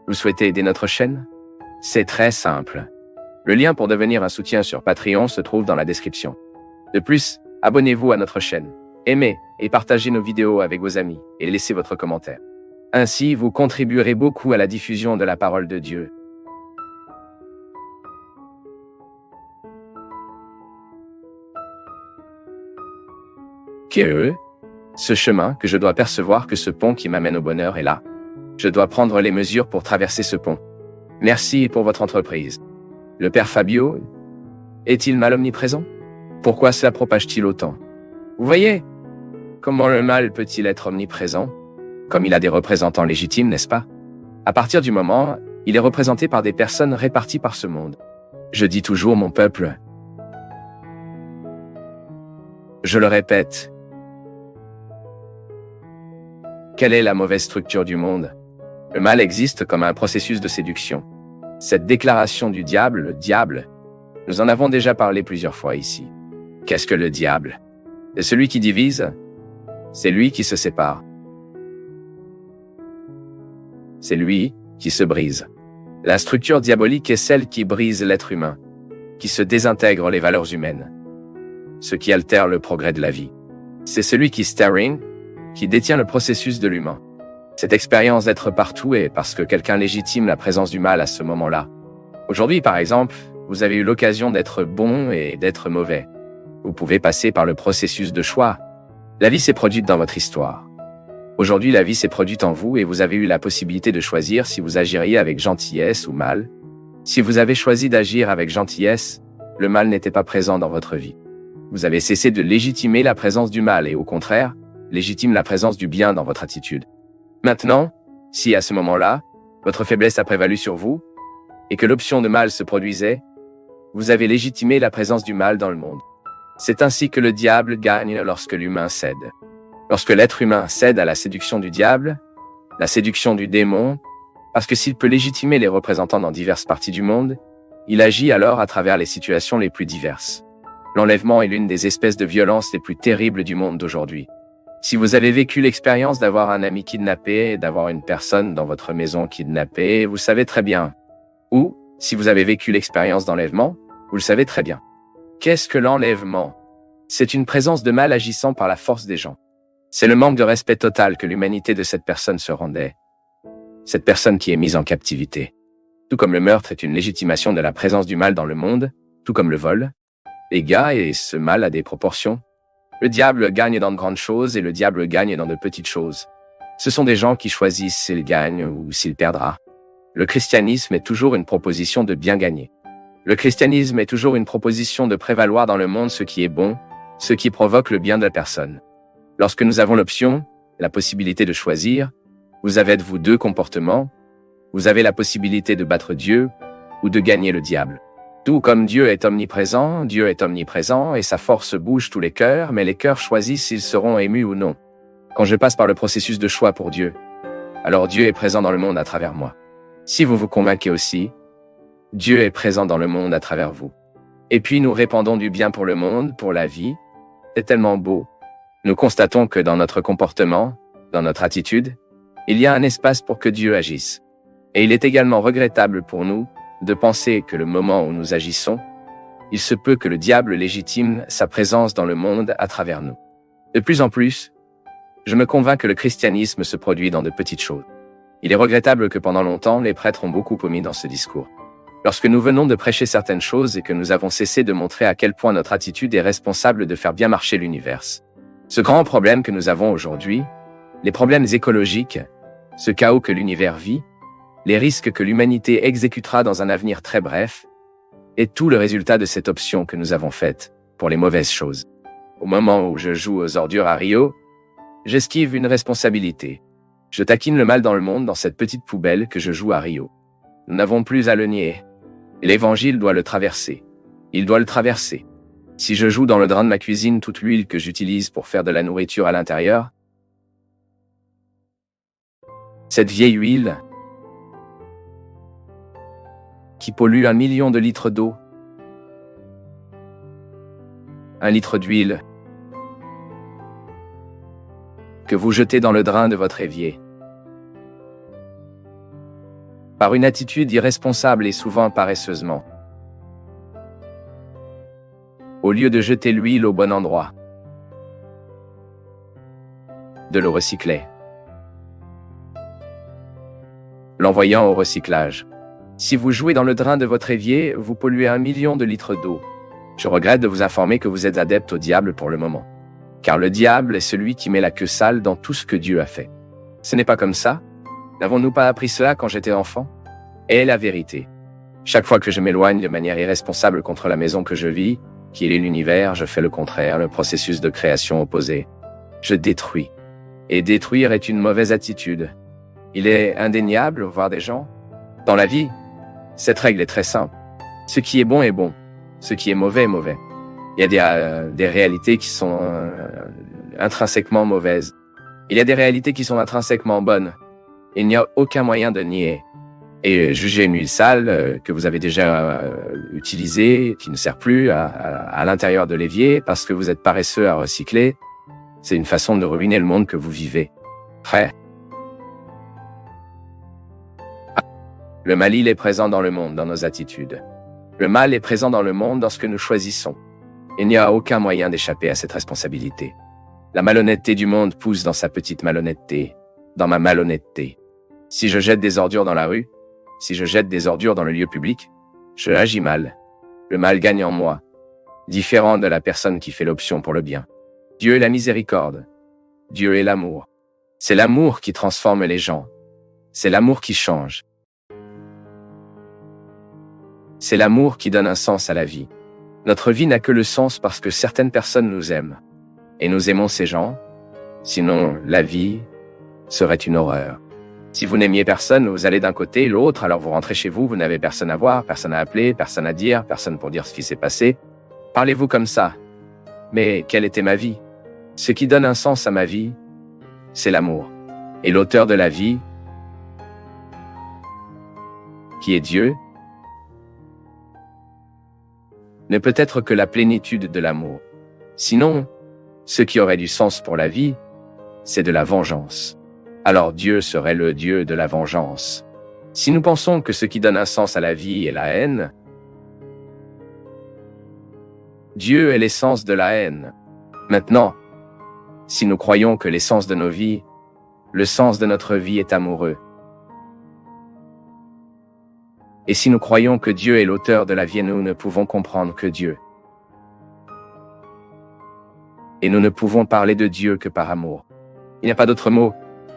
Vous souhaitez aider notre chaîne? C'est très simple. Le lien pour devenir un soutien sur Patreon se trouve dans la description. De plus, abonnez-vous à notre chaîne, aimez et partagez nos vidéos avec vos amis et laissez votre commentaire. Ainsi, vous contribuerez beaucoup à la diffusion de la parole de Dieu. Ce chemin que je dois percevoir que ce pont qui m'amène au bonheur est là. Je dois prendre les mesures pour traverser ce pont. Merci pour votre entreprise. Le père Fabio est-il mal omniprésent? Pourquoi cela propage-t-il autant? Vous voyez? Comment le mal peut-il être omniprésent? Comme il a des représentants légitimes, n'est-ce pas? À partir du moment, il est représenté par des personnes réparties par ce monde. Je dis toujours mon peuple. Je le répète. Quelle est la mauvaise structure du monde? Le mal existe comme un processus de séduction. Cette déclaration du diable, le diable, nous en avons déjà parlé plusieurs fois ici. Qu'est-ce que le diable? C'est celui qui divise, c'est lui qui se sépare. C'est lui qui se brise. La structure diabolique est celle qui brise l'être humain, qui se désintègre les valeurs humaines, ce qui altère le progrès de la vie. C'est celui qui qui détient le processus de l'humain. Cette expérience d'être partout est parce que quelqu'un légitime la présence du mal à ce moment-là. Aujourd'hui, par exemple, vous avez eu l'occasion d'être bon et d'être mauvais. Vous pouvez passer par le processus de choix. La vie s'est produite dans votre histoire. Aujourd'hui, la vie s'est produite en vous et vous avez eu la possibilité de choisir si vous agiriez avec gentillesse ou mal. Si vous avez choisi d'agir avec gentillesse, le mal n'était pas présent dans votre vie. Vous avez cessé de légitimer la présence du mal et au contraire, légitime la présence du bien dans votre attitude. Maintenant, si à ce moment-là, votre faiblesse a prévalu sur vous et que l'option de mal se produisait, vous avez légitimé la présence du mal dans le monde. C'est ainsi que le diable gagne lorsque l'humain cède. Lorsque l'être humain cède à la séduction du diable, la séduction du démon, parce que s'il peut légitimer les représentants dans diverses parties du monde, il agit alors à travers les situations les plus diverses. L'enlèvement est l'une des espèces de violence les plus terribles du monde d'aujourd'hui. Si vous avez vécu l'expérience d'avoir un ami kidnappé et d'avoir une personne dans votre maison kidnappée, vous savez très bien. Ou, si vous avez vécu l'expérience d'enlèvement, vous le savez très bien. Qu'est-ce que l'enlèvement? C'est une présence de mal agissant par la force des gens. C'est le manque de respect total que l'humanité de cette personne se rendait. Cette personne qui est mise en captivité. Tout comme le meurtre est une légitimation de la présence du mal dans le monde, tout comme le vol, les gars et ce mal a des proportions. Le diable gagne dans de grandes choses et le diable gagne dans de petites choses. Ce sont des gens qui choisissent s'il gagne ou s'il perdra. Le christianisme est toujours une proposition de bien gagner. Le christianisme est toujours une proposition de prévaloir dans le monde ce qui est bon, ce qui provoque le bien de la personne. Lorsque nous avons l'option, la possibilité de choisir, vous avez de vous deux comportements, vous avez la possibilité de battre Dieu ou de gagner le diable. Tout comme Dieu est omniprésent et sa force bouge tous les cœurs, mais les cœurs choisissent s'ils seront émus ou non. Quand je passe par le processus de choix pour Dieu, alors Dieu est présent dans le monde à travers moi. Si vous vous convainquez aussi, Dieu est présent dans le monde à travers vous. Et puis nous répandons du bien pour le monde, pour la vie. C'est tellement beau. Nous constatons que dans notre comportement, dans notre attitude, il y a un espace pour que Dieu agisse. Et il est également regrettable pour nous de penser que le moment où nous agissons, il se peut que le diable légitime sa présence dans le monde à travers nous. De plus en plus, je me convainc que le christianisme se produit dans de petites choses. Il est regrettable que pendant longtemps, les prêtres ont beaucoup omis dans ce discours. Lorsque nous venons de prêcher certaines choses et que nous avons cessé de montrer à quel point notre attitude est responsable de faire bien marcher l'univers. Ce grand problème que nous avons aujourd'hui, les problèmes écologiques, ce chaos que l'univers vit, les risques que l'humanité exécutera dans un avenir très bref, est tout le résultat de cette option que nous avons faite pour les mauvaises choses. Au moment où je joue aux ordures à Rio, j'esquive une responsabilité. Je taquine le mal dans le monde dans cette petite poubelle que je joue à Rio. Nous n'avons plus à le nier. Et l'Évangile doit le traverser. Il doit le traverser. Si je joue dans le drain de ma cuisine toute l'huile que j'utilise pour faire de la nourriture à l'intérieur, cette vieille huile qui pollue 1 million de litres d'eau, 1 litre d'huile que vous jetez dans le drain de votre évier. par une attitude irresponsable et souvent paresseusement. Au lieu de jeter l'huile au bon endroit, de le recycler, l'envoyant au recyclage. Si vous jouez dans le drain de votre évier, vous polluez 1 million de litres d'eau. Je regrette de vous informer que vous êtes adepte au diable pour le moment. Car le diable est celui qui met la queue sale dans tout ce que Dieu a fait. Ce n'est pas comme ça? N'avons-nous pas appris cela quand j'étais enfant? Et la vérité. Chaque fois que je m'éloigne de manière irresponsable contre la maison que je vis, qui est l'univers, je fais le contraire, le processus de création opposé. Je détruis. Et détruire est une mauvaise attitude. Il est indéniable, voir des gens. Dans la vie, cette règle est très simple. Ce qui est bon est bon. Ce qui est mauvais est mauvais. Il y a des réalités qui sont intrinsèquement mauvaises. Il y a des réalités qui sont intrinsèquement bonnes. Il n'y a aucun moyen de nier. Et juger une huile sale que vous avez déjà utilisée, qui ne sert plus à l'intérieur de l'évier parce que vous êtes paresseux à recycler, c'est une façon de ruiner le monde que vous vivez. Frère. Le mal, il est présent dans le monde, dans nos attitudes. Le mal est présent dans le monde dans ce que nous choisissons. Il n'y a aucun moyen d'échapper à cette responsabilité. La malhonnêteté du monde pousse dans sa petite malhonnêteté, dans ma malhonnêteté. Si je jette des ordures dans la rue, si je jette des ordures dans le lieu public, je agis mal. Le mal gagne en moi, différent de la personne qui fait l'option pour le bien. Dieu est la miséricorde. Dieu est l'amour. C'est l'amour qui transforme les gens. C'est l'amour qui change. C'est l'amour qui donne un sens à la vie. Notre vie n'a que le sens parce que certaines personnes nous aiment. Et nous aimons ces gens. Sinon, la vie serait une horreur. Si vous n'aimiez personne, vous allez d'un côté et l'autre, alors vous rentrez chez vous, vous n'avez personne à voir, personne à appeler, personne à dire, personne pour dire ce qui s'est passé. Parlez-vous comme ça. Mais quelle était ma vie? Ce qui donne un sens à ma vie, c'est l'amour. Et l'auteur de la vie, qui est Dieu, ne peut être que la plénitude de l'amour. Sinon, ce qui aurait du sens pour la vie, c'est de la vengeance. Alors Dieu serait le Dieu de la vengeance. Si nous pensons que ce qui donne un sens à la vie est la haine, Dieu est l'essence de la haine. Maintenant, si nous croyons que l'essence de nos vies, le sens de notre vie est amoureux, et si nous croyons que Dieu est l'auteur de la vie, nous ne pouvons comprendre que Dieu. Et nous ne pouvons parler de Dieu que par amour. Il n'y a pas d'autre mot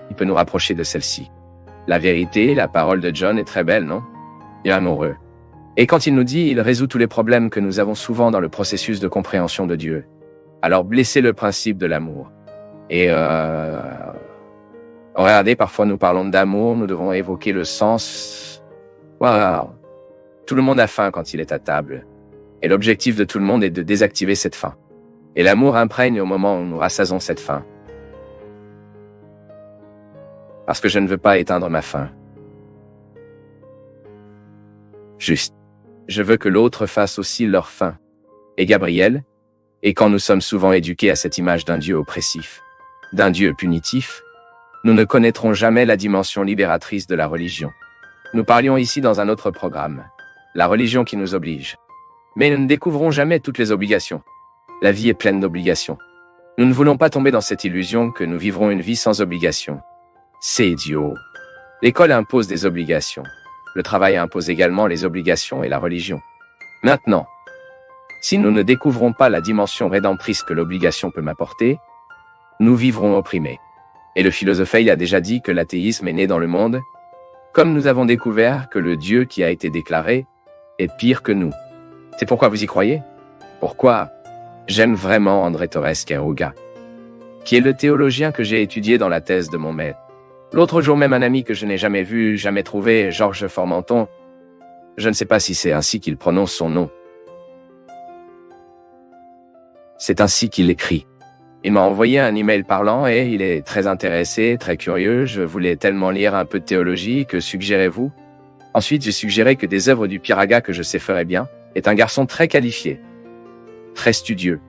qui peut nous rapprocher de celle-ci. La vérité, la parole de John est très belle, non? Il est amoureux. Et quand il nous dit, il résout tous les problèmes que nous avons souvent dans le processus de compréhension de Dieu. Alors blessez le principe de l'amour. Et regardez, parfois nous parlons d'amour, nous devons évoquer le sens. Wow. Tout le monde a faim quand il est à table. Et l'objectif de tout le monde est de désactiver cette faim. Et l'amour imprègne au moment où nous rassasons cette faim. Parce que je ne veux pas éteindre ma faim. Juste. Je veux que l'autre fasse aussi leur faim. Et Gabriel? Et quand nous sommes souvent éduqués à cette image d'un Dieu oppressif, d'un Dieu punitif, nous ne connaîtrons jamais la dimension libératrice de la religion. Nous parlions ici dans un autre programme, la religion qui nous oblige. Mais nous ne découvrons jamais toutes les obligations. La vie est pleine d'obligations. Nous ne voulons pas tomber dans cette illusion que nous vivrons une vie sans obligations. C'est idiot. L'école impose des obligations. Le travail impose également les obligations et la religion. Maintenant, si nous ne découvrons pas la dimension rédemptrice que l'obligation peut m'apporter, nous vivrons opprimés. Et le philosophe a déjà dit que l'athéisme est né dans le monde, comme nous avons découvert que le Dieu qui a été déclaré est pire que nous. C'est pourquoi vous y croyez? Pourquoi? J'aime vraiment André Torres Quiroga, qui est le théologien que j'ai étudié dans la thèse de mon maître. L'autre jour même un ami que je n'ai jamais vu, jamais trouvé, Georges Formenton, je ne sais pas si c'est ainsi qu'il prononce son nom. C'est ainsi qu'il écrit. Il m'a envoyé un email parlant et il est très intéressé, très curieux. Je voulais tellement lire un peu de théologie, que suggérez-vous? Ensuite, j'ai suggéré que des œuvres du Piraga que je sais ferait bien, est un garçon très qualifié, très studieux.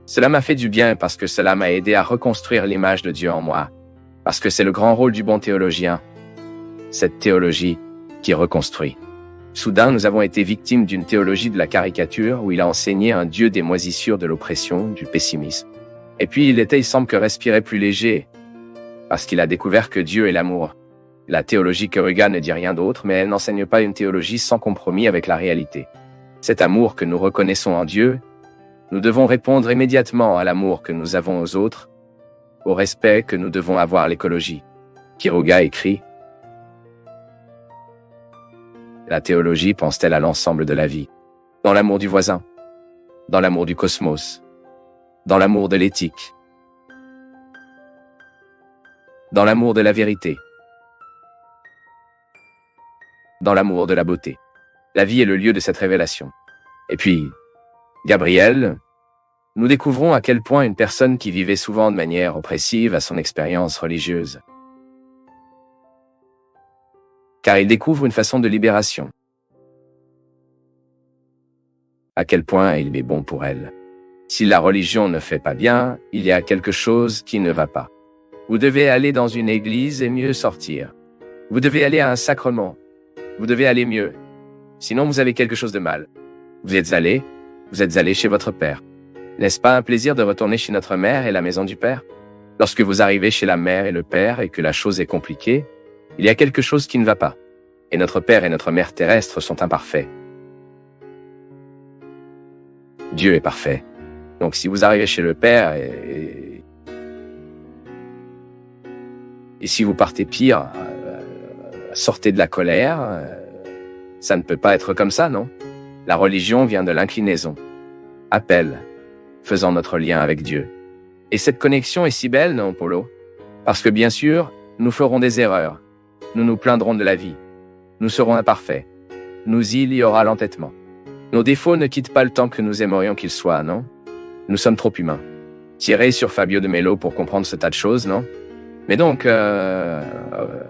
Cela m'a fait du bien parce que cela m'a aidé à reconstruire l'image de Dieu en moi. Parce que c'est le grand rôle du bon théologien. Cette théologie, qui reconstruit. Soudain, nous avons été victimes d'une théologie de la caricature où il a enseigné un Dieu des moisissures, de l'oppression, du pessimisme. Et puis il semble que respirer plus léger, parce qu'il a découvert que Dieu est l'amour. La théologie Keruga ne dit rien d'autre, mais elle n'enseigne pas une théologie sans compromis avec la réalité. Cet amour que nous reconnaissons en Dieu, nous devons répondre immédiatement à l'amour que nous avons aux autres, au respect que nous devons avoir à l'écologie. Keruga écrit: la théologie pense-t-elle à l'ensemble de la vie, dans l'amour du voisin, dans l'amour du cosmos, dans l'amour de l'éthique, dans l'amour de la vérité, dans l'amour de la beauté. La vie est le lieu de cette révélation. Et puis, Gabriel, nous découvrons à quel point une personne qui vivait souvent de manière oppressive a son expérience religieuse. Car il découvre une façon de libération. À quel point il est bon pour elle. Si la religion ne fait pas bien, il y a quelque chose qui ne va pas. Vous devez aller dans une église et mieux sortir. Vous devez aller à un sacrement. Vous devez aller mieux. Sinon, vous avez quelque chose de mal. Vous êtes allé chez votre père. N'est-ce pas un plaisir de retourner chez notre mère et la maison du père? Lorsque vous arrivez chez la mère et le père et que la chose est compliquée, il y a quelque chose qui ne va pas. Et notre père et notre mère terrestres sont imparfaits. Dieu est parfait. Donc si vous arrivez chez le père et si vous partez pire, sortez de la colère, ça ne peut pas être comme ça, non? La religion vient de l'inclinaison. Appel, faisant notre lien avec Dieu. Et cette connexion est si belle, non, Polo? Parce que bien sûr, nous ferons des erreurs. Nous nous plaindrons de la vie. Nous serons imparfaits. Nous il y aura l'entêtement. Nos défauts ne quittent pas le temps que nous aimerions qu'ils soient, non? Nous sommes trop humains. Tirez sur Fabio de Mello pour comprendre ce tas de choses, non? Mais donc,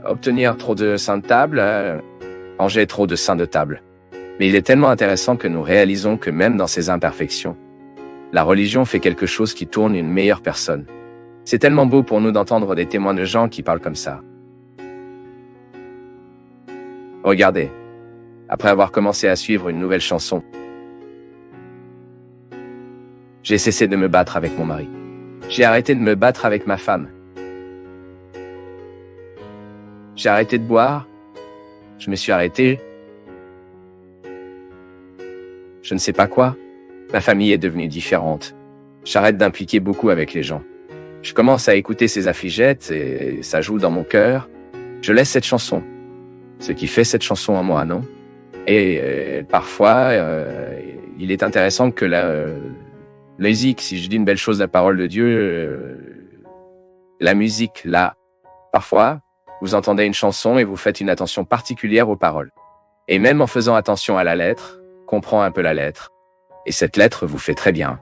obtenir trop de saints de table, ranger trop de saints de table. Mais il est tellement intéressant que nous réalisons que même dans ces imperfections, la religion fait quelque chose qui tourne une meilleure personne. C'est tellement beau pour nous d'entendre des témoins de gens qui parlent comme ça. Regardez, après avoir commencé à suivre une nouvelle chanson, j'ai cessé de me battre avec mon mari. J'ai arrêté de me battre avec ma femme. J'ai arrêté de boire. Je me suis arrêté. Je ne sais pas quoi. Ma famille est devenue différente. J'arrête d'impliquer beaucoup avec les gens. Je commence à écouter ces affligettes et ça joue dans mon cœur. Je laisse cette chanson. Ce qui fait cette chanson en moi, non? Et parfois, il est intéressant que la musique, si je dis une belle chose, la parole de Dieu, la musique, là, parfois, vous entendez une chanson et vous faites une attention particulière aux paroles. Et même en faisant attention à la lettre, comprend un peu la lettre. Et cette lettre vous fait très bien.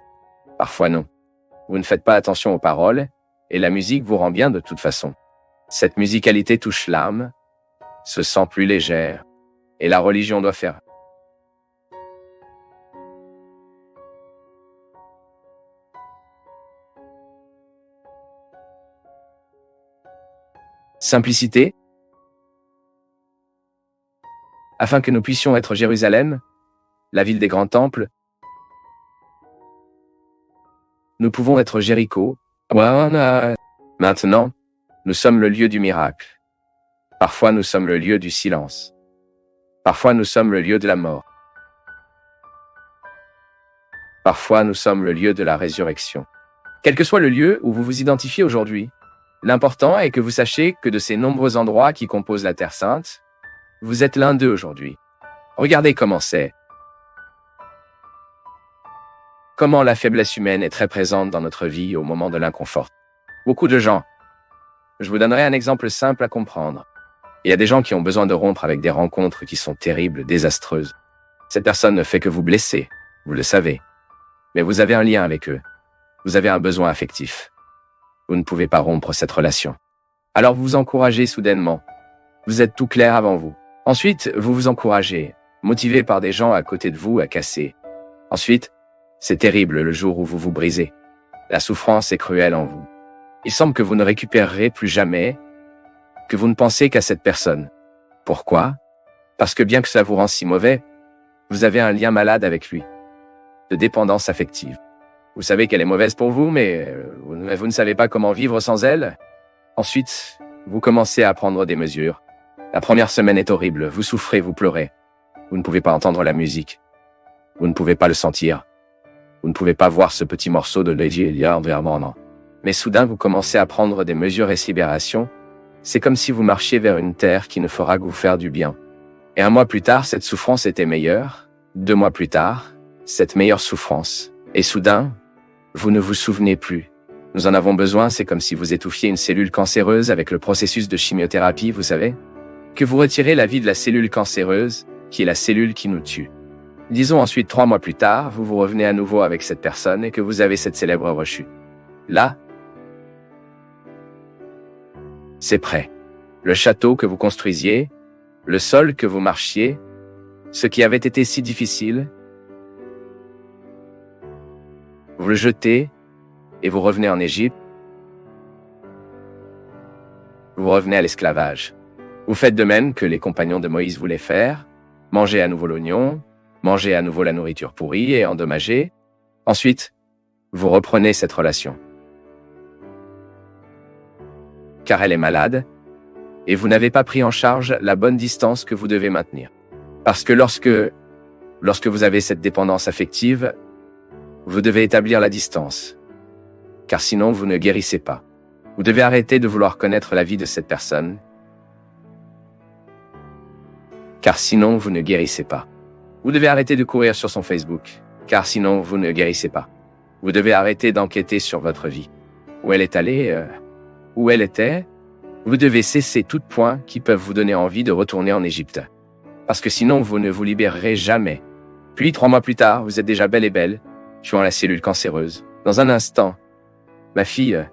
Parfois non. Vous ne faites pas attention aux paroles, et la musique vous rend bien de toute façon. Cette musicalité touche l'âme, se sent plus légère, et la religion doit faire. Simplicité, afin que nous puissions être Jérusalem, la ville des grands temples. Nous pouvons être Jéricho. Maintenant, nous sommes le lieu du miracle. Parfois, nous sommes le lieu du silence. Parfois, nous sommes le lieu de la mort. Parfois, nous sommes le lieu de la résurrection. Quel que soit le lieu où vous vous identifiez aujourd'hui, l'important est que vous sachiez que de ces nombreux endroits qui composent la Terre Sainte, vous êtes l'un d'eux aujourd'hui. Regardez comment c'est. Comment la faiblesse humaine est très présente dans notre vie au moment de l'inconfort. Beaucoup de gens. Je vous donnerai un exemple simple à comprendre. Il y a des gens qui ont besoin de rompre avec des rencontres qui sont terribles, désastreuses. Cette personne ne fait que vous blesser, vous le savez. Mais vous avez un lien avec eux. Vous avez un besoin affectif. Vous ne pouvez pas rompre cette relation. Alors vous vous encouragez soudainement. Vous êtes tout clair avant vous. Ensuite, vous vous encouragez, motivé par des gens à côté de vous à casser. Ensuite, c'est terrible le jour où vous vous brisez. La souffrance est cruelle en vous. Il semble que vous ne récupérerez plus jamais, que vous ne pensez qu'à cette personne. Pourquoi? Parce que bien que ça vous rend si mauvais, vous avez un lien malade avec lui, de dépendance affective. Vous savez qu'elle est mauvaise pour vous, mais vous ne savez pas comment vivre sans elle. Ensuite, vous commencez à prendre des mesures. La première semaine est horrible, vous souffrez, vous pleurez. Vous ne pouvez pas entendre la musique. Vous ne pouvez pas le sentir. Vous ne pouvez pas voir ce petit morceau de Lady Elia environnement. Mais soudain, vous commencez à prendre des mesures et libération. C'est comme si vous marchiez vers une terre qui ne fera que vous faire du bien. Et 1 mois plus tard, cette souffrance était meilleure. 2 mois plus tard, cette meilleure souffrance. Et soudain, vous ne vous souvenez plus. Nous en avons besoin, c'est comme si vous étouffiez une cellule cancéreuse avec le processus de chimiothérapie, vous savez? Que vous retirez la vie de la cellule cancéreuse, qui est la cellule qui nous tue. Disons ensuite 3 mois plus tard, vous revenez à nouveau avec cette personne et que vous avez cette célèbre rechute. Là, c'est prêt. Le château que vous construisiez, le sol que vous marchiez, ce qui avait été si difficile, vous le jetez et vous revenez en Égypte. Vous revenez à l'esclavage. Vous faites de même que les compagnons de Moïse voulaient faire, mangez à nouveau l'oignon, mangez à nouveau la nourriture pourrie et endommagée. Ensuite, vous reprenez cette relation. Car elle est malade, et vous n'avez pas pris en charge la bonne distance que vous devez maintenir. Parce que lorsque vous avez cette dépendance affective, vous devez établir la distance. Car sinon, vous ne guérissez pas. Vous devez arrêter de vouloir connaître la vie de cette personne. Car sinon, vous ne guérissez pas. Vous devez arrêter de courir sur son Facebook. Car sinon, vous ne guérissez pas. Vous devez arrêter d'enquêter sur votre vie. Où elle est allée, où elle était. Vous devez cesser tout point qui peuvent vous donner envie de retourner en Égypte. Parce que sinon, vous ne vous libérerez jamais. Puis, 3 mois plus tard, vous êtes déjà belle et belle, tuant la cellule cancéreuse. Dans un instant, ma fille,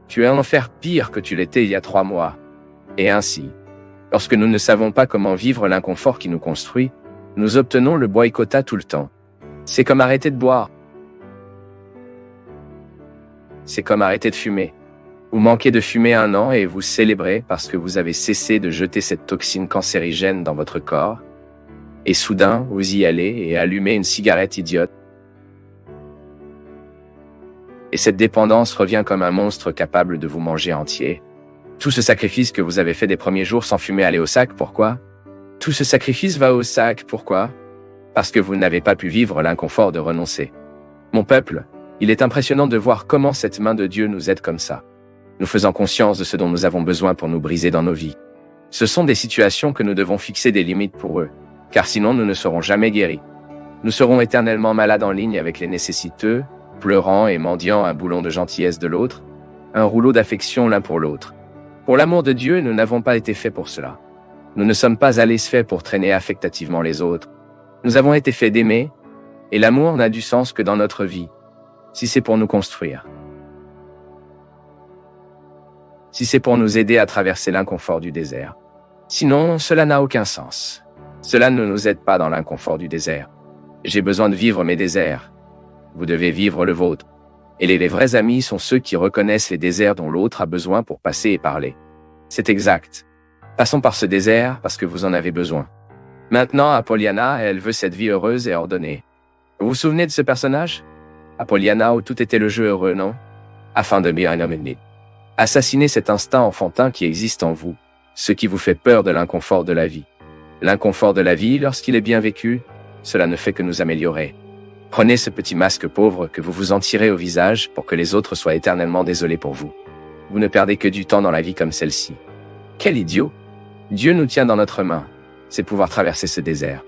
tu es en enfer pire que tu l'étais il y a 3 mois. Et ainsi, lorsque nous ne savons pas comment vivre l'inconfort qui nous construit, nous obtenons le boycottat tout le temps. C'est comme arrêter de boire. C'est comme arrêter de fumer. Vous manquez de fumer 1 an et vous célébrez parce que vous avez cessé de jeter cette toxine cancérigène dans votre corps. Et soudain, vous y allez et allumez une cigarette idiote. Et cette dépendance revient comme un monstre capable de vous manger entier. Tout ce sacrifice que vous avez fait des premiers jours sans fumer aller au sac, pourquoi? Tout ce sacrifice va au sac, pourquoi? Parce que vous n'avez pas pu vivre l'inconfort de renoncer. Mon peuple, il est impressionnant de voir comment cette main de Dieu nous aide comme ça. Nous faisons conscience de ce dont nous avons besoin pour nous briser dans nos vies. Ce sont des situations que nous devons fixer des limites pour eux, car sinon nous ne serons jamais guéris. Nous serons éternellement malades en ligne avec les nécessiteux, pleurant et mendiant un boulon de gentillesse de l'autre, un rouleau d'affection l'un pour l'autre. Pour l'amour de Dieu, nous n'avons pas été faits pour cela. Nous ne sommes pas allés faits pour traîner affectativement les autres. Nous avons été faits d'aimer, et l'amour n'a du sens que dans notre vie, si c'est pour nous construire. Si c'est pour nous aider à traverser l'inconfort du désert. Sinon, cela n'a aucun sens. Cela ne nous aide pas dans l'inconfort du désert. J'ai besoin de vivre mes déserts. Vous devez vivre le vôtre. Et les vrais amis sont ceux qui reconnaissent les déserts dont l'autre a besoin pour passer et parler. C'est exact. Passons par ce désert parce que vous en avez besoin. Maintenant, Apollyanna, elle veut cette vie heureuse et ordonnée. Vous vous souvenez de ce personnage? Apollyanna où tout était le jeu heureux, non? Afin de bien nommer. Assassinez cet instinct enfantin qui existe en vous, ce qui vous fait peur de l'inconfort de la vie. L'inconfort de la vie, lorsqu'il est bien vécu, cela ne fait que nous améliorer. Prenez ce petit masque pauvre que vous vous en tirez au visage pour que les autres soient éternellement désolés pour vous. Vous ne perdez que du temps dans la vie comme celle-ci. Quel idiot! Dieu nous tient dans notre main, c'est pouvoir traverser ce désert.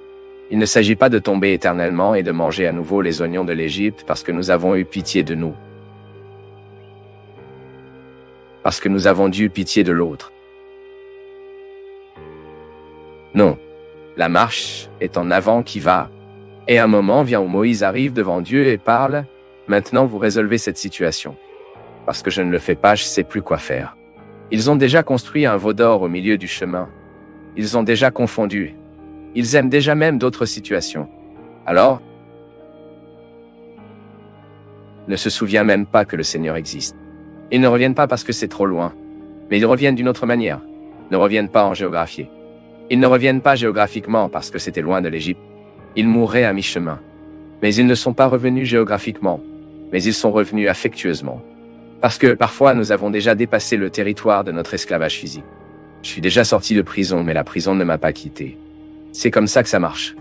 Il ne s'agit pas de tomber éternellement et de manger à nouveau les oignons de l'Égypte parce que nous avons eu pitié de nous. Parce que nous avons dû pitié de l'autre. Non. La marche est en avant qui va. Et un moment vient où Moïse arrive devant Dieu et parle, « Maintenant vous résolvez cette situation. Parce que je ne le fais pas, je ne sais plus quoi faire. » Ils ont déjà construit un veau d'or au milieu du chemin. Ils ont déjà confondu. Ils aiment déjà même d'autres situations. Alors, ne se souvient même pas que le Seigneur existe. Ils ne reviennent pas parce que c'est trop loin, mais ils reviennent d'une autre manière. ne reviennent pas en géographie. Ils ne reviennent pas géographiquement parce que c'était loin de l'Égypte. Ils mourraient à mi-chemin. Mais ils ne sont pas revenus géographiquement, mais ils sont revenus affectueusement. Parce que parfois nous avons déjà dépassé le territoire de notre esclavage physique. Je suis déjà sorti de prison, mais la prison ne m'a pas quitté. C'est comme ça que ça marche.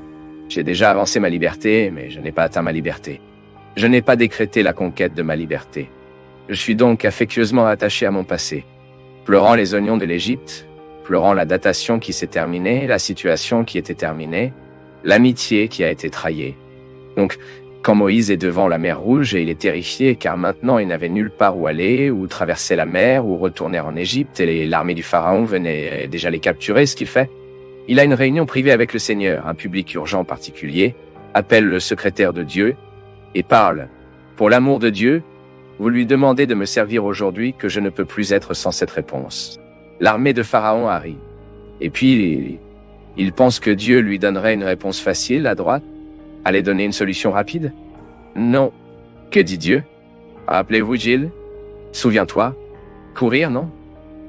J'ai déjà avancé ma liberté, mais je n'ai pas atteint ma liberté. Je n'ai pas décrété la conquête de ma liberté. Je suis donc affectueusement attaché à mon passé, pleurant les oignons de l'Égypte, pleurant la datation qui s'est terminée, la situation qui était terminée, l'amitié qui a été trahie. Donc, quand Moïse est devant la mer Rouge et il est terrifié car maintenant il n'avait nulle part où aller, ou traverser la mer, ou retourner en Égypte, et l'armée du Pharaon venait déjà les capturer, ce qu'il fait, il a une réunion privée avec le Seigneur, un public urgent particulier, appelle le secrétaire de Dieu et parle. Pour l'amour de Dieu, vous lui demandez de me servir aujourd'hui que je ne peux plus être sans cette réponse. L'armée de Pharaon arrive. Et puis, il pense que Dieu lui donnerait une réponse facile à droite, allait donner une solution rapide? Non. Que dit Dieu? Rappelez-vous Gilles? Souviens-toi? Courir, non?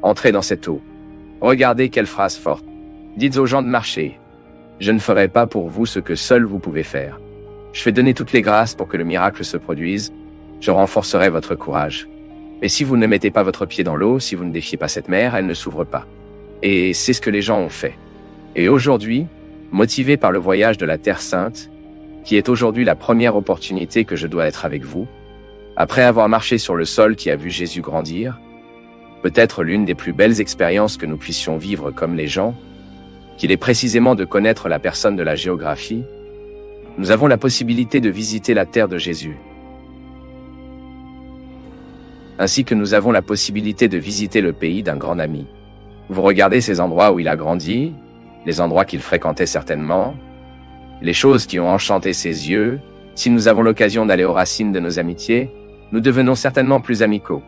Entrez dans cette eau. Regardez quelle phrase forte. Dites aux gens de marcher. Je ne ferai pas pour vous ce que seul vous pouvez faire. Je vais donner toutes les grâces pour que le miracle se produise. Je renforcerai votre courage. Mais si vous ne mettez pas votre pied dans l'eau, si vous ne défiez pas cette mer, elle ne s'ouvre pas. Et c'est ce que les gens ont fait. Et aujourd'hui, motivé par le voyage de la Terre Sainte, qui est aujourd'hui la première opportunité que je dois être avec vous, après avoir marché sur le sol qui a vu Jésus grandir, peut-être l'une des plus belles expériences que nous puissions vivre comme les gens, qu'il est précisément de connaître la personne de la géographie, nous avons la possibilité de visiter la terre de Jésus. Ainsi que nous avons la possibilité de visiter le pays d'un grand ami. Vous regardez ces endroits où il a grandi, les endroits qu'il fréquentait certainement, les choses qui ont enchanté ses yeux. Si nous avons l'occasion d'aller aux racines de nos amitiés, nous devenons certainement plus amicaux,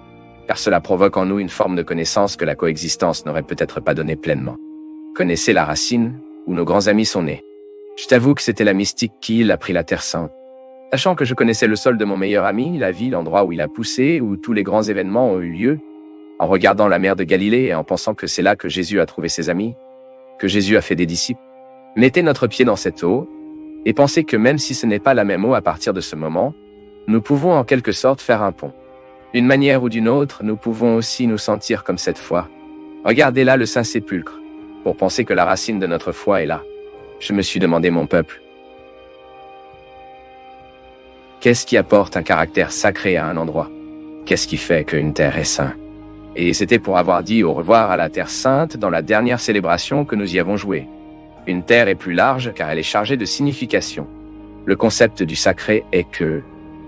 car cela provoque en nous une forme de connaissance que la coexistence n'aurait peut-être pas donnée pleinement. Connaissez la racine où nos grands amis sont nés. Je t'avoue que c'était la mystique qui a pris la Terre Sainte. Sachant que je connaissais le sol de mon meilleur ami, la vie, l'endroit où il a poussé, où tous les grands événements ont eu lieu, en regardant la mer de Galilée et en pensant que c'est là que Jésus a trouvé ses amis, que Jésus a fait des disciples. Mettez notre pied dans cette eau, et pensez que même si ce n'est pas la même eau à partir de ce moment, nous pouvons en quelque sorte faire un pont. D'une manière ou d'une autre, nous pouvons aussi nous sentir comme cette foi. Regardez là le Saint-Sépulcre, pour penser que la racine de notre foi est là. Je me suis demandé, mon peuple, qu'est-ce qui apporte un caractère sacré à un endroit? Qu'est-ce qui fait qu'une terre est sainte? Et c'était pour avoir dit au revoir à la Terre Sainte dans la dernière célébration que nous y avons joué. Une terre est plus large car elle est chargée de signification. Le concept du sacré est que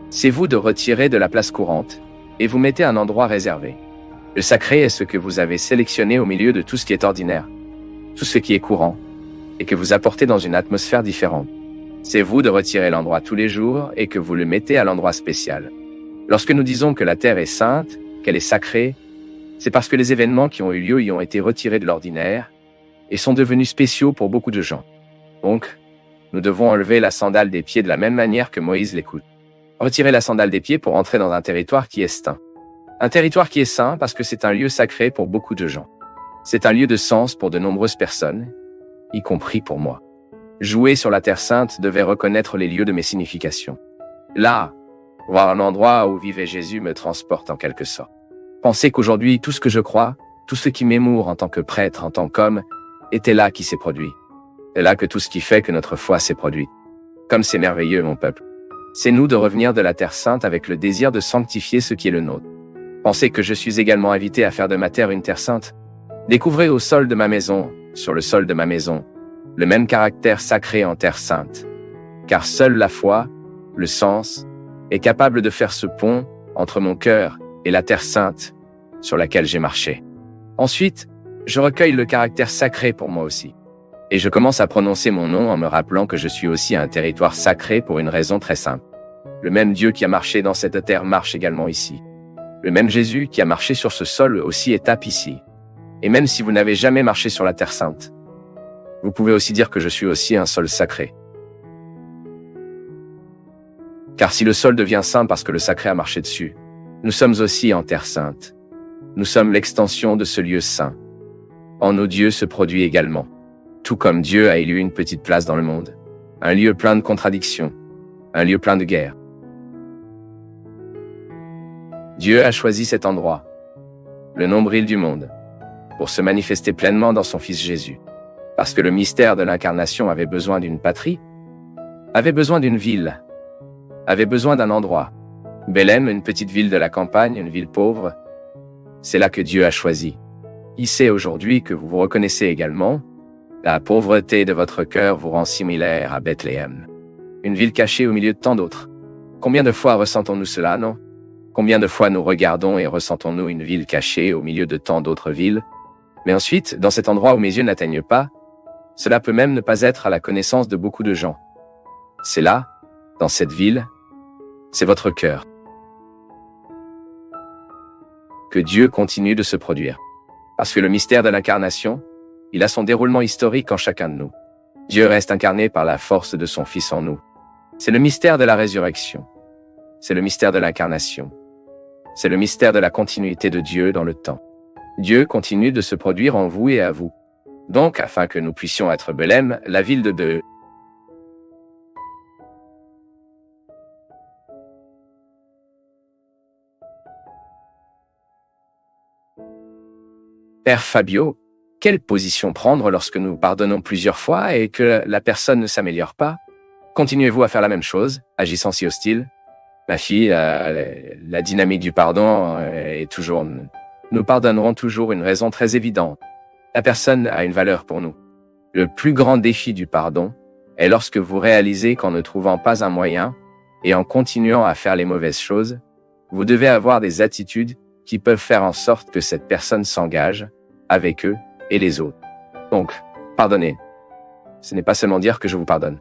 c'est vous de retirer de la place courante et vous mettez un endroit réservé. Le sacré est ce que vous avez sélectionné au milieu de tout ce qui est ordinaire, tout ce qui est courant, et que vous apportez dans une atmosphère différente. C'est vous de retirer l'endroit tous les jours et que vous le mettez à l'endroit spécial. Lorsque nous disons que la terre est sainte, qu'elle est sacrée, c'est parce que les événements qui ont eu lieu y ont été retirés de l'ordinaire et sont devenus spéciaux pour beaucoup de gens. Donc, nous devons enlever la sandale des pieds de la même manière que Moïse l'écoute. Retirer la sandale des pieds pour entrer dans un territoire qui est saint. Un territoire qui est saint parce que c'est un lieu sacré pour beaucoup de gens. C'est un lieu de sens pour de nombreuses personnes, y compris pour moi. Jouer sur la Terre Sainte devait reconnaître les lieux de mes significations. Là, voir un endroit où vivait Jésus me transporte en quelque sorte. Pensez qu'aujourd'hui, tout ce que je crois, tout ce qui m'émoure en tant que prêtre, en tant qu'homme, était là qui s'est produit. C'est là que tout ce qui fait que notre foi s'est produite. Comme c'est merveilleux, mon peuple. C'est nous de revenir de la Terre Sainte avec le désir de sanctifier ce qui est le nôtre. Pensez que je suis également invité à faire de ma terre une terre sainte. Découvrez au sol de ma maison, sur le sol de ma maison, le même caractère sacré en terre sainte. Car seule la foi, le sens, est capable de faire ce pont entre mon cœur et la terre sainte sur laquelle j'ai marché. Ensuite, je recueille le caractère sacré pour moi aussi. Et je commence à prononcer mon nom en me rappelant que je suis aussi un territoire sacré pour une raison très simple. Le même Dieu qui a marché dans cette terre marche également ici. Le même Jésus qui a marché sur ce sol aussi étape ici. Et même si vous n'avez jamais marché sur la terre sainte, vous pouvez aussi dire que je suis aussi un sol sacré. Car si le sol devient saint parce que le sacré a marché dessus, nous sommes aussi en terre sainte. Nous sommes l'extension de ce lieu saint. En nous Dieu se produit également. Tout comme Dieu a élu une petite place dans le monde. Un lieu plein de contradictions. Un lieu plein de guerres. Dieu a choisi cet endroit, le nombril du monde, pour se manifester pleinement dans son Fils Jésus. Parce que le mystère de l'incarnation avait besoin d'une patrie, avait besoin d'une ville, avait besoin d'un endroit. Bethléem, une petite ville de la campagne, une ville pauvre, c'est là que Dieu a choisi. Il sait aujourd'hui que vous vous reconnaissez également. La pauvreté de votre cœur vous rend similaire à Bethléem, une ville cachée au milieu de tant d'autres. Combien de fois ressentons-nous cela, non? Combien de fois nous regardons et ressentons-nous une ville cachée au milieu de tant d'autres villes? Mais ensuite, dans cet endroit où mes yeux n'atteignent pas, cela peut même ne pas être à la connaissance de beaucoup de gens. C'est là, dans cette ville, c'est votre cœur. Que Dieu continue de se produire. Parce que le mystère de l'incarnation, il a son déroulement historique en chacun de nous. Dieu reste incarné par la force de son Fils en nous. C'est le mystère de la résurrection. C'est le mystère de l'incarnation. C'est le mystère de la continuité de Dieu dans le temps. Dieu continue de se produire en vous et à vous. Donc, afin que nous puissions être Bethléem, la ville de Dieu. Père Fabio, quelle position prendre lorsque nous pardonnons plusieurs fois et que la personne ne s'améliore pas? Continuez-vous à faire la même chose, agissant si hostile? Ma fille, la dynamique du pardon est toujours... Nous pardonnerons toujours une raison très évidente. La personne a une valeur pour nous. Le plus grand défi du pardon est lorsque vous réalisez qu'en ne trouvant pas un moyen et en continuant à faire les mauvaises choses, vous devez avoir des attitudes qui peuvent faire en sorte que cette personne s'engage avec eux et les autres. Donc, pardonnez. Ce n'est pas seulement dire que je vous pardonne.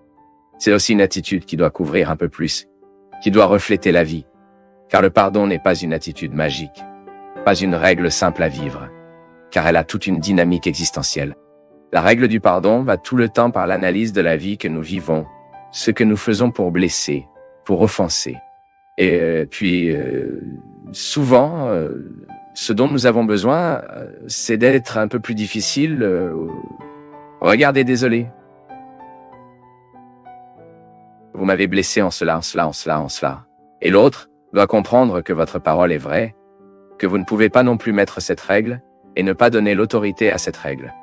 C'est aussi une attitude qui doit couvrir un peu plus, qui doit refléter la vie. Car le pardon n'est pas une attitude magique, pas une règle simple à vivre, car elle a toute une dynamique existentielle. La règle du pardon va tout le temps par l'analyse de la vie que nous vivons, ce que nous faisons pour blesser, pour offenser. Et puis, souvent, ce dont nous avons besoin, c'est d'être un peu plus difficile. Regardez, désolé. Vous m'avez blessé en cela, en cela, en cela, en cela. Et l'autre doit comprendre que votre parole est vraie, que vous ne pouvez pas non plus mettre cette règle et ne pas donner l'autorité à cette règle.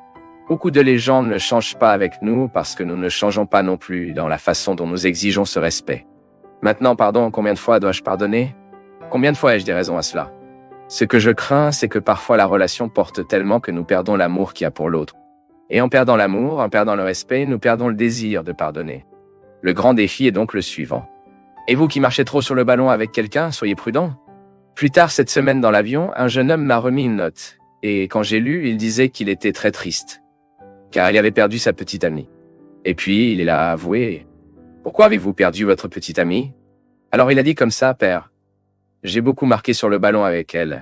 Beaucoup de légendes ne changent pas avec nous parce que nous ne changeons pas non plus dans la façon dont nous exigeons ce respect. Maintenant, pardon, combien de fois dois-je pardonner? Combien de fois ai-je des raisons à cela? Ce que je crains, c'est que parfois la relation porte tellement que nous perdons l'amour qu'il y a pour l'autre. Et en perdant l'amour, en perdant le respect, nous perdons le désir de pardonner. Le grand défi est donc le suivant. Et vous qui marchez trop sur le ballon avec quelqu'un, soyez prudent. Plus tard cette semaine dans l'avion, un jeune homme m'a remis une note. Et quand j'ai lu, il disait qu'il était très triste, car il avait perdu sa petite amie. Et puis, il a avoué, « Pourquoi avez-vous perdu votre petite amie ?» Alors il a dit comme ça, « Père, j'ai beaucoup marqué sur le ballon avec elle.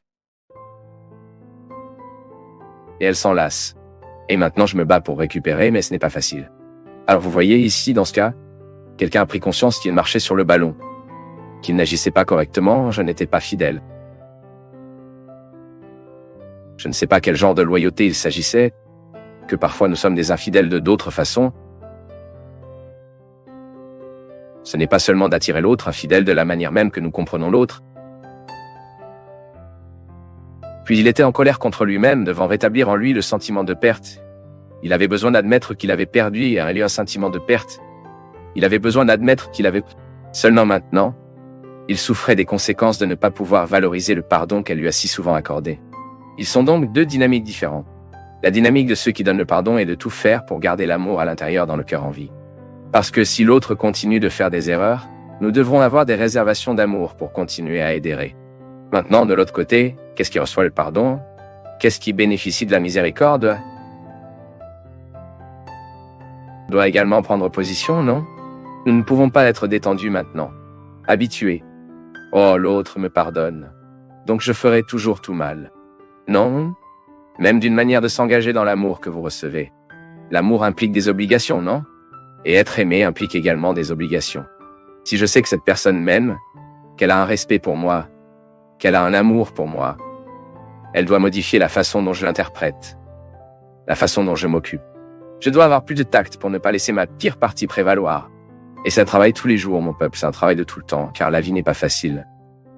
Et elle s'en lasse. Et maintenant je me bats pour récupérer, mais ce n'est pas facile. » Alors vous voyez ici, dans ce cas, quelqu'un a pris conscience qu'il marchait sur le ballon, qu'il n'agissait pas correctement, je n'étais pas fidèle. Je ne sais pas quel genre de loyauté il s'agissait, que parfois nous sommes des infidèles de d'autres façons. Ce n'est pas seulement d'attirer l'autre, infidèle de la manière même que nous comprenons l'autre. Puis il était en colère contre lui-même, devant rétablir en lui le sentiment de perte. Il avait besoin d'admettre qu'il avait perdu et a eu un sentiment de perte. Il avait besoin d'admettre qu'il avait... Seulement maintenant, il souffrait des conséquences de ne pas pouvoir valoriser le pardon qu'elle lui a si souvent accordé. Ils sont donc deux dynamiques différentes. La dynamique de ceux qui donnent le pardon est de tout faire pour garder l'amour à l'intérieur dans le cœur en vie. Parce que si l'autre continue de faire des erreurs, nous devrons avoir des réservations d'amour pour continuer à aider. Maintenant, de l'autre côté, qu'est-ce qui reçoit le pardon? Qu'est-ce qui bénéficie de la miséricorde? Doit également prendre position, non? Nous ne pouvons pas être détendus maintenant, habitués. Oh, l'autre me pardonne, donc je ferai toujours tout mal. Non? Même d'une manière de s'engager dans l'amour que vous recevez. L'amour implique des obligations, non? Et être aimé implique également des obligations. Si je sais que cette personne m'aime, qu'elle a un respect pour moi, qu'elle a un amour pour moi, elle doit modifier la façon dont je l'interprète. la façon dont je m'occupe. Je dois avoir plus de tact pour ne pas laisser ma pire partie prévaloir. Et c'est un travail tous les jours, mon peuple, c'est un travail de tout le temps, car la vie n'est pas facile.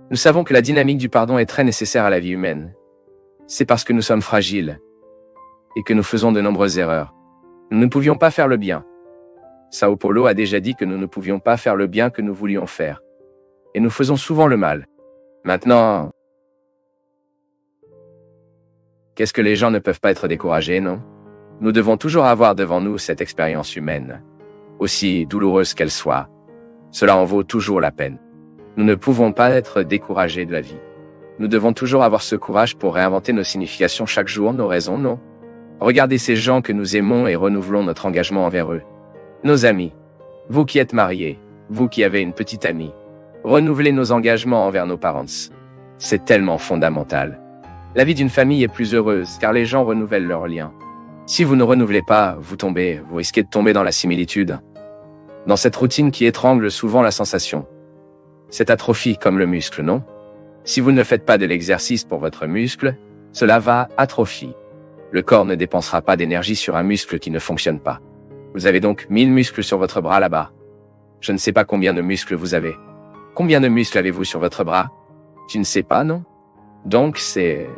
Nous savons que la dynamique du pardon est très nécessaire à la vie humaine. C'est parce que nous sommes fragiles et que nous faisons de nombreuses erreurs. Nous ne pouvions pas faire le bien. Sao Paulo a déjà dit que nous ne pouvions pas faire le bien que nous voulions faire. Et nous faisons souvent le mal. Maintenant, qu'est-ce que les gens ne peuvent pas être découragés, non? Nous devons toujours avoir devant nous cette expérience humaine, aussi douloureuse qu'elle soit. Cela en vaut toujours la peine. Nous ne pouvons pas être découragés de la vie. Nous devons toujours avoir ce courage pour réinventer nos significations chaque jour, nos raisons, non? Regardez ces gens que nous aimons et renouvelons notre engagement envers eux. Nos amis, vous qui êtes mariés, vous qui avez une petite amie, renouvelez nos engagements envers nos parents. C'est tellement fondamental. La vie d'une famille est plus heureuse car les gens renouvellent leurs liens. Si vous ne renouvelez pas, vous risquez de tomber dans la similitude. Dans cette routine qui étrangle souvent la sensation. Cette atrophie comme le muscle, non? Si vous ne faites pas de l'exercice pour votre muscle, cela va atrophier. Le corps ne dépensera pas d'énergie sur un muscle qui ne fonctionne pas. Vous avez donc 1000 muscles sur votre bras là-bas. Je ne sais pas combien de muscles vous avez. Combien de muscles avez-vous sur votre bras? Tu ne sais pas, non? Donc c'est...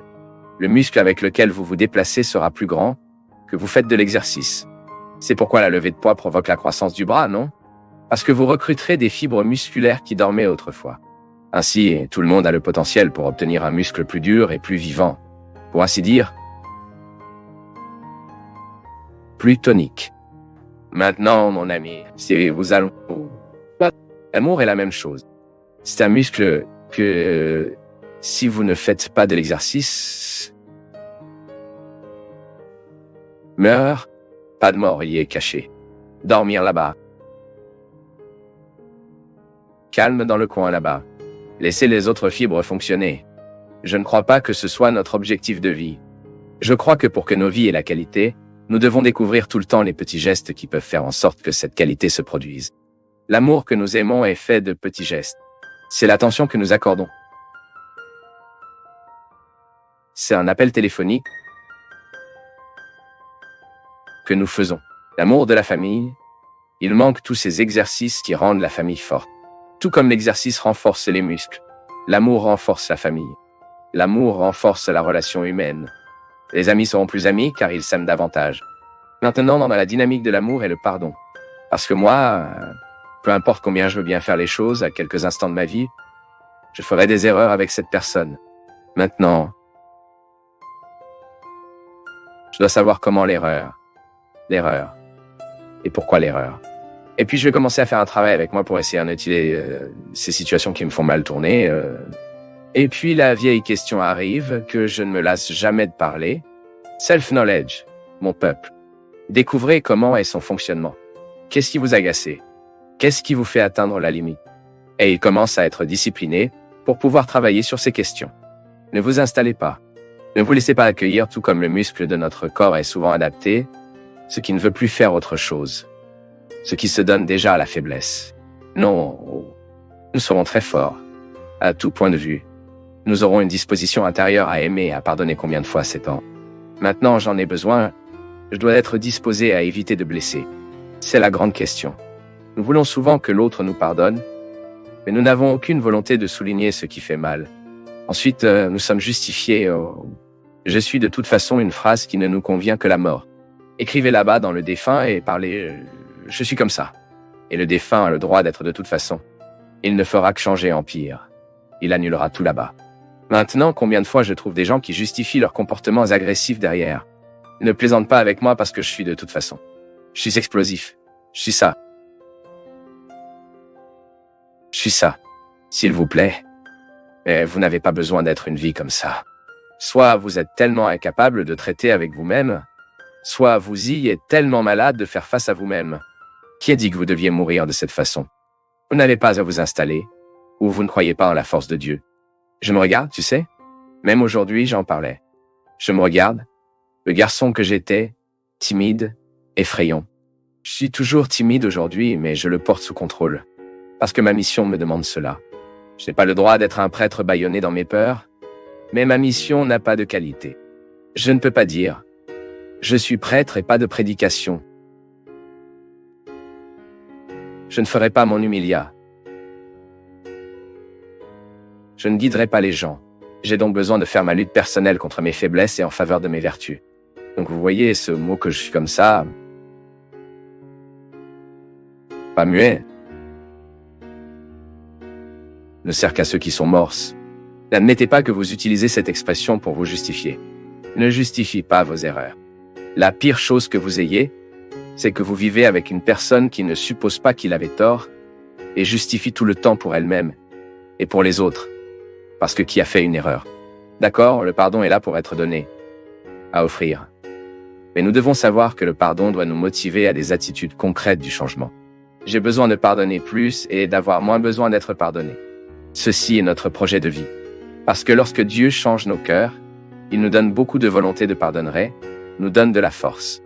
Le muscle avec lequel vous vous déplacez sera plus grand que vous faites de l'exercice. C'est pourquoi la levée de poids provoque la croissance du bras, non? Parce que vous recruterez des fibres musculaires qui dormaient autrefois. Ainsi, tout le monde a le potentiel pour obtenir un muscle plus dur et plus vivant. Pour ainsi dire, plus tonique. Maintenant, mon ami, si vous allons... L'amour est la même chose. C'est un muscle que si vous ne faites pas de l'exercice, meurt, pas de mort y est caché. Dormir là-bas. Calme dans le coin là-bas. Laissez les autres fibres fonctionner. Je ne crois pas que ce soit notre objectif de vie. Je crois que pour que nos vies aient la qualité, nous devons découvrir tout le temps les petits gestes qui peuvent faire en sorte que cette qualité se produise. L'amour que nous aimons est fait de petits gestes. C'est l'attention que nous accordons. C'est un appel téléphonique que nous faisons. L'amour de la famille, il manque tous ces exercices qui rendent la famille forte. Tout comme l'exercice renforce les muscles, l'amour renforce la famille. L'amour renforce la relation humaine. Les amis seront plus amis car ils s'aiment davantage. Maintenant, dans la dynamique de l'amour est le pardon. Parce que moi, peu importe combien je veux bien faire les choses à quelques instants de ma vie, je ferai des erreurs avec cette personne. Maintenant, je dois savoir comment l'erreur. Et pourquoi l'erreur. Et puis je vais commencer à faire un travail avec moi pour essayer d'utiliser ces situations qui me font mal tourner. Et puis la vieille question arrive que je ne me lasse jamais de parler. Self-knowledge, mon peuple. Découvrez comment est son fonctionnement. Qu'est-ce qui vous agace? Qu'est-ce qui vous fait atteindre la limite? Et il commence à être discipliné pour pouvoir travailler sur ces questions. Ne vous installez pas. Ne vous laissez pas accueillir tout comme le muscle de notre corps est souvent adapté, ce qui ne veut plus faire autre chose. Ce qui se donne déjà à la faiblesse. Non, nous serons très forts, à tout point de vue. Nous aurons une disposition intérieure à aimer et à pardonner combien de fois ces temps. Maintenant, j'en ai besoin, je dois être disposé à éviter de blesser. C'est la grande question. Nous voulons souvent que l'autre nous pardonne, mais nous n'avons aucune volonté de souligner ce qui fait mal. Ensuite, nous sommes justifiés. Je suis de toute façon une phrase qui ne nous convient que la mort. Écrivez là-bas dans le défunt et parlez... Je suis comme ça. Et le défunt a le droit d'être de toute façon. Il ne fera que changer en pire. Il annulera tout là-bas. Maintenant, combien de fois je trouve des gens qui justifient leurs comportements agressifs derrière. Ne plaisante pas avec moi parce que je suis de toute façon. Je suis explosif. Je suis ça. Je suis ça. S'il vous plaît. Mais vous n'avez pas besoin d'être une vie comme ça. Soit vous êtes tellement incapable de traiter avec vous-même, soit vous y êtes tellement malade de faire face à vous-même. Qui a dit que vous deviez mourir de cette façon? Vous n'avez pas à vous installer, ou vous ne croyez pas en la force de Dieu. Je me regarde, tu sais? Même aujourd'hui, j'en parlais. Je me regarde, le garçon que j'étais, timide, effrayant. Je suis toujours timide aujourd'hui, mais je le porte sous contrôle. Parce que ma mission me demande cela. Je n'ai pas le droit d'être un prêtre bâillonné dans mes peurs, mais ma mission n'a pas de qualité. Je ne peux pas dire Je suis prêtre et pas de prédication. Je ne ferai pas mon humilia. Je ne guiderai pas les gens. J'ai donc besoin de faire ma lutte personnelle contre mes faiblesses et en faveur de mes vertus. Donc vous voyez ce mot que je suis comme ça, pas muet, ne sert qu'à ceux qui sont morts. N'admettez pas que vous utilisez cette expression pour vous justifier. Ne justifie pas vos erreurs. La pire chose que vous ayez, c'est que vous vivez avec une personne qui ne suppose pas qu'il avait tort et justifie tout le temps pour elle-même et pour les autres, parce que qui a fait une erreur. D'accord, le pardon est là pour être donné, à offrir. Mais nous devons savoir que le pardon doit nous motiver à des attitudes concrètes du changement. J'ai besoin de pardonner plus et d'avoir moins besoin d'être pardonné. Ceci est notre projet de vie. Parce que lorsque Dieu change nos cœurs, il nous donne beaucoup de volonté de pardonner, nous donne de la force.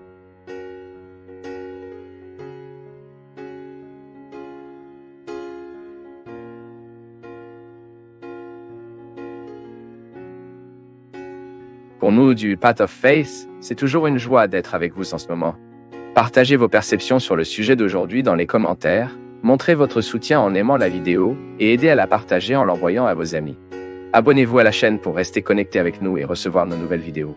Pour nous du Path of Faith, c'est toujours une joie d'être avec vous en ce moment. Partagez vos perceptions sur le sujet d'aujourd'hui dans les commentaires, montrez votre soutien en aimant la vidéo et aidez à la partager en l'envoyant à vos amis. Abonnez-vous à la chaîne pour rester connecté avec nous et recevoir nos nouvelles vidéos.